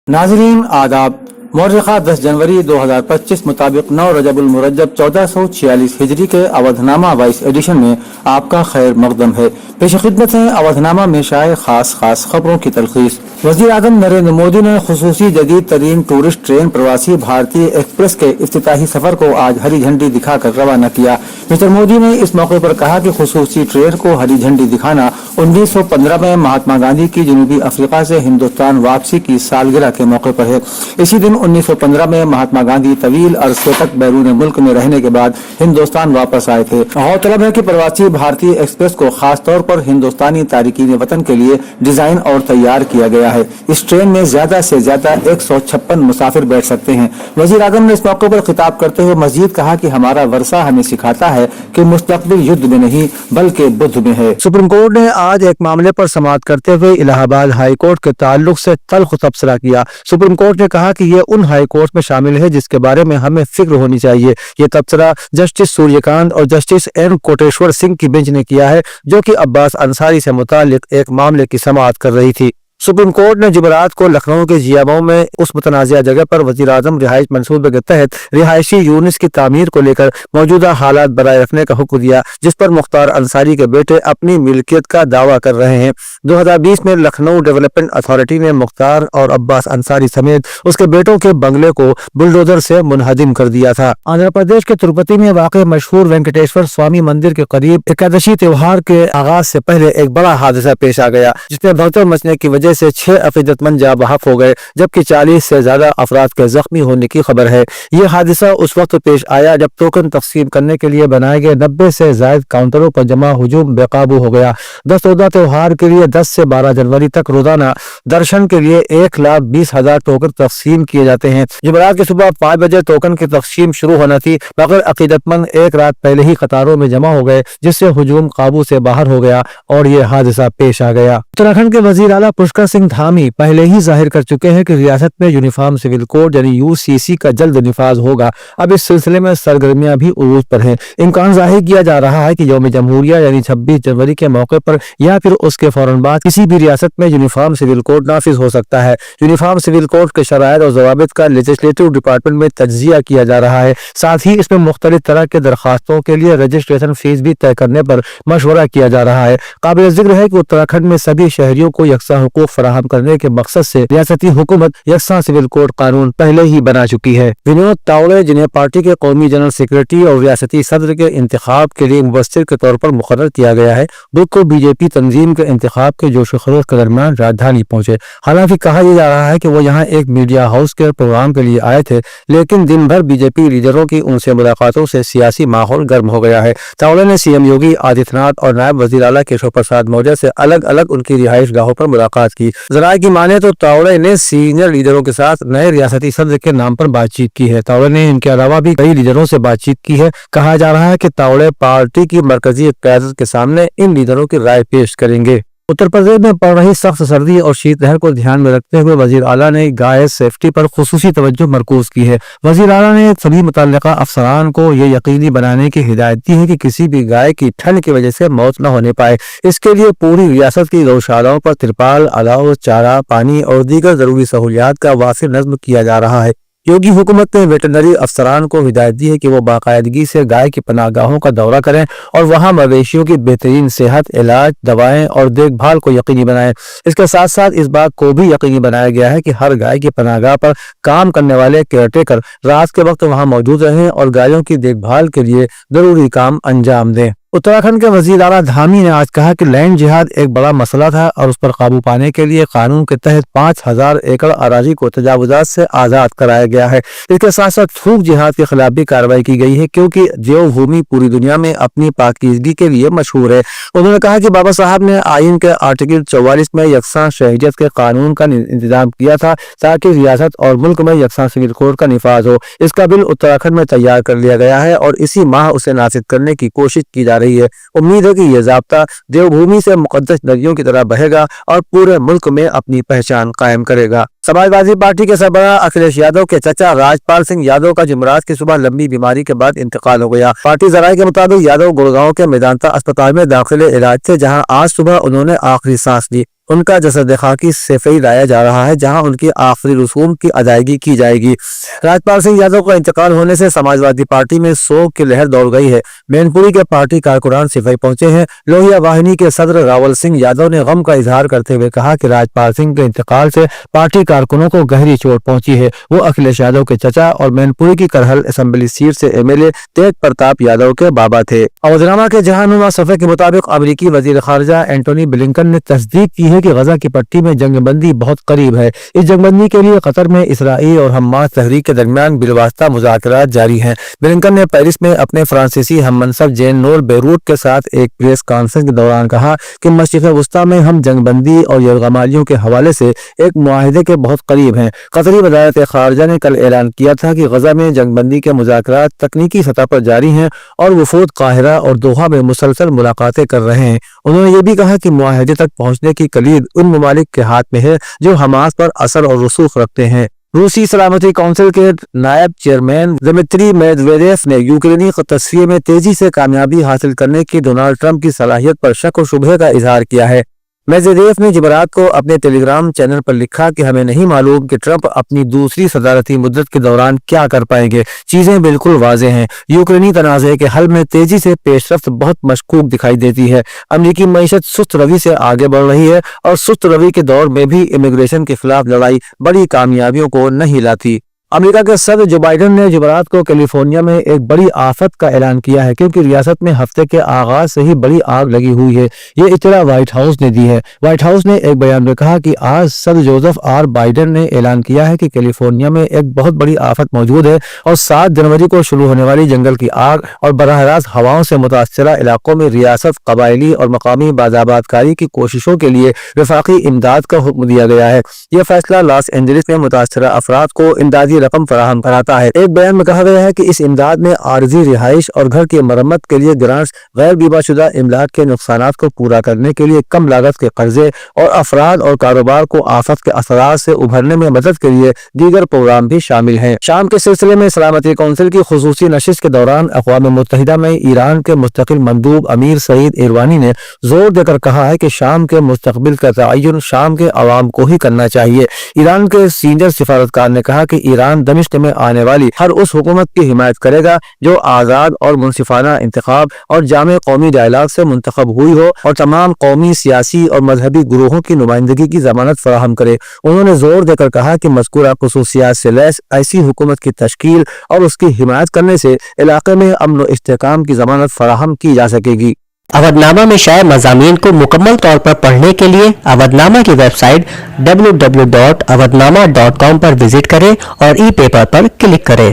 नाजरीन आदाब। मौर्रखा 10 जनवरी 2025 मुताबिक 9 रजब उल मुरज्जब 1446 हिजरी के अवधनामा 22 एडिशन में आपका खैर मकदम है। पेश खिदमत है अवधनामा में शाये खास खबरों की तलखीस। वज़ीर आज़म नरेंद्र मोदी ने खुसूसी जदीद तरीन टूरिस्ट ट्रेन प्रवासी भारतीय एक्सप्रेस के इफ्तिताही सफर को आज हरी झंडी दिखाकर रवाना किया। मिस्टर मोदी ने इस मौके पर कहा कि खुसूसी ट्रेन को हरी झंडी दिखाना 1915 में महात्मा गांधी की जनूबी अफ्रीका से हिंदुस्तान वापसी की सालगिरह के मौके पर है। इसी दिन 1915 में महात्मा गांधी तवील अरसे तक बैरून मुल्क में रहने के बाद हिंदुस्तान वापस आए थे। गौरतलब है कि प्रवासी भारतीय एक्सप्रेस को खास तौर पर हिंदुस्तानी तारिकीन वतन के लिए डिजाइन और तैयार किया गया है। इस ट्रेन में ज्यादा से ज्यादा 156 मुसाफिर बैठ सकते हैं। वजीर आज़म ने इस मौके पर खिताब करते हुए मजीद कहा कि हमारा वर्षा हमें सिखाता है कि मुस्तकबिल युद्ध में नहीं बल्कि बुद्ध में है। सुप्रीम कोर्ट ने आज एक मामले पर समाअत करते हुए इलाहाबाद हाई कोर्ट के ताल्लुक से तल्ख तबसरा किया। सुप्रीम कोर्ट ने कहा कि ये उन हाई कोर्ट में शामिल है जिसके बारे में हमें फिक्र होनी चाहिए। ये तबसरा जस्टिस सूर्यकांत और जस्टिस एन कोटेश्वर सिंह की बेंच ने किया है, जो कि अब्बास अंसारी से मुतालिक एक मामले की समाअत कर रही थी। सुप्रीम कोर्ट ने जुमेरात को लखनऊ के जियाबाऊ में उस मुतनाज़िया जगह पर वज़ीर आज़म रिहाइश मंसूबे के तहत रिहायशी यूनिट्स की तामीर को लेकर मौजूदा हालात बनाए रखने का हुक्म दिया, जिस पर मुख्तार अंसारी के बेटे अपनी मिल्कियत का दावा कर रहे हैं। 2020 में लखनऊ डेवलपमेंट अथॉरिटी ने मुख्तार और अब्बास अंसारी समेत उसके बेटों के बंगले को बुलडोजर से मुनहदिम कर दिया था। आंध्र प्रदेश के तिरुपति में वाक़ मशहूर वेंकटेश्वर स्वामी मंदिर के करीब एकादशी त्योहार के आगाज से पहले एक बड़ा हादसा पेश आ गया, जिसमें भगदड़ मचने की वजह से 6 अकीदतमंद जाँ बहक हो गए, जबकि 40 से ज्यादा अफराद के जख्मी होने की खबर है। ये हादसा उस वक्त पेश आया जब टोकन तकसीम करने के लिए बनाए गए 90 से ज्यादा काउंटरों पर जमा हुजूम बेकाबू हो गया। दस्तौदा त्योहार के लिए 10 से 12 जनवरी तक रोजाना दर्शन के लिए 1,20,000 टोकन तकसीम किए जाते हैं। जुमेरात की सुबह 5 बजे टोकन की तकसीम शुरू होना थी, मगर अकीदतमंद एक रात पहले ही कतारों में जमा हो गए, जिससे हुजूम काबू से बाहर हो गया और ये हादसा पेश आ गया। उत्तराखंड के वजीर आला पुष्कर सिंह धामी पहले ही जाहिर कर चुके हैं कि रियासत में यूनिफॉर्म सिविल कोड यानी यूसीसी का जल्द निफाज होगा। अब इस सिलसिले में सरगर्मियां भी उरूज पर हैं। इम्कान जाहिर किया जा रहा है कि यौम जमहूरिया यानी 26 जनवरी के मौके पर या फिर उसके फौरन बाद किसी भी रियासत में यूनिफॉर्म सिविल कोड नाफिज हो सकता है। यूनिफॉर्म सिविल कोड के शराइत और जवाबित का लेजिस्लेटिव डिपार्टमेंट में तज्जिया किया जा रहा है। साथ ही इसमें मुख्तलिफ तरह के दरखास्तों के लिए रजिस्ट्रेशन फीस भी तय करने पर मशवरा किया जा रहा है। काबिल जिक्र है कि उत्तराखंड में सभी शहरियों को यकसा हुकूक फराहम करने के मकसद से रियासती हुकूमत यकसा सिविल कोड कानून पहले ही बना चुकी है। विनोद तावड़े, जिन्हें पार्टी के कौमी जनरल सेक्रेटरी और रियासती सदर के इंतखाब के लिए मुबस्सिर के तौर पर मुकर्रर किया गया है, बुध को बीजेपी तंजीम के इंतखाब के जोश व खरोश के दरमियान राजधानी पहुंचे। हालांकि कहा यह जा रहा है कि वो यहाँ एक मीडिया हाउस के प्रोग्राम के लिए आए थे, लेकिन दिन भर बीजेपी लीडरों की उनसे मुलाकातों से सियासी माहौल गर्म हो गया है। तावड़े ने सीएम योगी आदित्यनाथ और नायब वजीर आला केशव प्रसाद मौर्य से अलग अलग उनकी रिहाइश गाहों पर मुलाकात की। जराये की माने तो तावड़े ने सीनियर लीडरों के साथ नए रियासती सदर के नाम पर बातचीत की है। तावड़े ने इनके अलावा भी कई लीडरों से बातचीत की है। कहा जा रहा है कि तावड़े पार्टी की मरकजी क़यादत के सामने इन लीडरों की राय पेश करेंगे। उत्तर प्रदेश में पड़ रही सख्त सर्दी और शीतलहर को ध्यान में रखते हुए वजीर आला ने गाय सेफ्टी पर खुसूसी तवज्जो मरकूज की है। वजीर आला ने सभी मुतल्लिका अफसरान को ये यकीनी बनाने की हिदायत दी है कि किसी भी गाय की ठंड की वजह से मौत न होने पाए। इसके लिए पूरी रियासत की गौशालाओं पर तिरपाल, अलाव, चारा, पानी और दीगर जरूरी सहूलियात का वाफिर नज़्म किया जा रहा है। योगी हुकूमत ने वेटरनरी अफसरान को हिदायत दी है कि वो बाकायदगी से गाय की पनाहगाहों का दौरा करें और वहां मवेशियों की बेहतरीन सेहत, इलाज, दवाएं और देखभाल को यकीनी बनाएं। इसके साथ साथ इस बात को भी यकीनी बनाया गया है कि हर गाय की पनाहगाह पर काम करने वाले केयरटेकर रात के वक्त वहां मौजूद रहें और गायों की देखभाल के लिए जरूरी काम अंजाम दें। उत्तराखंड के वजीर आला धामी ने आज कहा कि लैंड जिहाद एक बड़ा मसला था और उस पर काबू पाने के लिए कानून के तहत 5,000 एकड़ अराजी को तजावुजात से आजाद कराया गया है। इसके साथ साथ थूक जिहाद के खिलाफ भी कार्रवाई की गई है, क्योंकि देवभूमि पूरी दुनिया में अपनी पाकीज़गी के लिए मशहूर है। उन्होंने कहा कि बाबा साहब ने आइन के आर्टिकल 44 में यकसा शहरियत के कानून का इंतजाम किया था ताकि रियासत और मुल्क में यकसा सिविल कोड का निफाज हो। इसका बिल उत्तराखंड में तैयार कर लिया गया है और इसी माह उसे नाफिज करने की कोशिश की जा रही है। उम्मीद है कि यह ज़ाब्ता देवभूमि से मुकद्दस नदियों की तरह बहेगा और पूरे मुल्क में अपनी पहचान कायम करेगा। समाजवादी पार्टी के सरबराह अखिलेश यादव के चचा राजपाल सिंह यादव का जुमेरात की सुबह लंबी बीमारी के बाद इंतकाल हो गया। पार्टी जराये के मुताबिक यादव गुड़गांव के मेदांता अस्पताल में दाखिल इलाज थे, जहां आज सुबह उन्होंने आखिरी सांस ली। उनका जसद खाकी सेफई लाया जा रहा है, जहां उनकी आखिरी रसूम की अदायगी की जाएगी। राजपाल सिंह यादव का इंतकाल होने से समाजवादी पार्टी में शोक की लहर दौड़ गई है। मैनपुरी के पार्टी कारकुनान सिफई पहुंचे हैं। लोहिया वाहिनी के सदर रावल सिंह यादव ने गम का इजहार करते हुए कहा कि राजपाल सिंह के इंतकाल से पार्टी कारकुनों को गहरी चोट पहुंची है। वो अखिलेश यादव के चचा और मैनपुरी की करहल असेंबली सीट से एमएलए तेज प्रताप यादव के बाबा थे। अवधनामा के जहानुमा सफ़े के मुताबिक अमेरिकी वजीर खारजा एंटोनी ब्लिंकन ने तस्दीक की है कि गजा की पट्टी में जंगबंदी बहुत करीब है। इस जंगबंदी के लिए कतर में इसराइल और हमास तहरीक के दरमियान बिलवास्ता मुज़ाकरात जारी हैं। ब्लिंकन ने पेरिस में अपने फ्रांसीसी हममनसब जेन नोर बेरूट के साथ एक प्रेस कॉन्फ्रेंस के दौरान कहा कि मशरिक़ वस्ता में हम जंगबंदी और यरगमालियों के हवाले से एक मुआहिदे के बहुत करीब हैं। कतरी वज़ारत खारजा ने कल ऐलान किया था कि गजा में जंगबंदी के मुज़ाकरात तकनीकी सतह पर जारी हैं और वफूद काहिरा और दोहा में मुसलसल मुलाकातें कर रहे हैं। उन्होंने ये भी कहा कि मुआहिदे तक पहुंचने की कलीद उन ममालिक के हाथ में है जो हमास पर असर और रसूख रखते हैं। रूसी सलामती काउंसिल के नायब चेयरमैन दिमित्री मेदवेदेव ने यूक्रेनी तस्फिये में तेजी से कामयाबी हासिल करने की डोनाल्ड ट्रंप की सलाहियत पर शक और शुबहे का इजहार किया है। मेदवेदेव ने जुमेरात को अपने टेलीग्राम चैनल पर लिखा कि हमें नहीं मालूम कि ट्रंप अपनी दूसरी सदारती मुद्दत के दौरान क्या कर पाएंगे। चीजें बिल्कुल वाज़ेह हैं। यूक्रेनी तनाज़े के हल में तेजी से पेशरफ्त बहुत मशकूक दिखाई देती है। अमरीकी मईशत सुस्त रवि से आगे बढ़ रही है और सुस्त रवि के दौर में भी इमिग्रेशन के खिलाफ लड़ाई बड़ी कामयाबियों को नहीं लाती। अमेरिका के सदर जो बाइडन ने जुमेरात को कैलिफोर्निया में एक बड़ी आफत का ऐलान किया है, क्योंकि रियासत में हफ्ते के आगाज से ही बड़ी आग लगी हुई है। ये इत्तला व्हाइट हाउस ने दी है। व्हाइट हाउस ने एक बयान में कहा कि आज सदर जोसेफ आर बाइडन ने ऐलान किया है कि कैलिफोर्निया में एक बहुत बड़ी आफत मौजूद है और 7 जनवरी को शुरू होने वाली जंगल की आग और बराह रास्त हवाओं से मुतासरा इलाकों में रियासत, कबायली और मकामी बाजाबादकारी की कोशिशों के लिए वफाकी इमदाद का हुक्म दिया गया है। यह फैसला लॉस एंजलिस में मुतासरा अफराद को इमदादी रकम फराहम कराता है। एक बयान में कहा गया है कि इस इमदाद में आर्जी रिहाइश और घर की मरम्मत के लिए ग्रांट्स, गैर बीमाशुदा इमलाक के नुकसानात को पूरा करने के लिए कम लागत के कर्जे और अफराद और कारोबार को आफत के असरात से उभरने में मदद के लिए दीगर प्रोग्राम भी शामिल हैं। शाम के सिलसिले में सलामती कौंसिल की खुसूसी नशिस्त के दौरान अक़वाम मुत्तहिदा में ईरान के मुस्तकिल मंदूब अमीर सईद इरवानी ने जोर देकर कहा है कि शाम के मुस्तकबिल का तयन शाम के अवाम को ही करना चाहिए। ईरान के सीनियर सिफारतकार ने कहा कि ईरान दमिश्क में आने वाली हर उस हुकूमत की हिमायत करेगा जो आज़ाद और मुनसिफाना इंतखाब और जामे कौमी डायलॉग से मुंतखब हुई हो और तमाम कौमी, सियासी और मजहबी गुरूहों की नुमाइंदगी की जमानत फराहम करे। उन्होंने जोर देकर कहा कि मज़कूरा खुसूसियात से लैस ऐसी हुकूमत की तश्कील और उसकी हिमायत करने से इलाके में अमन और इस्तेहकाम की जमानत फराहम की जा सकेगी। अवधनामा में शाये मज़ामीन को मुकम्मल तौर पर पढ़ने के लिए अवधनामा की वेबसाइट www.awadhnama.com पर विजिट करें और ई पेपर पर क्लिक करें।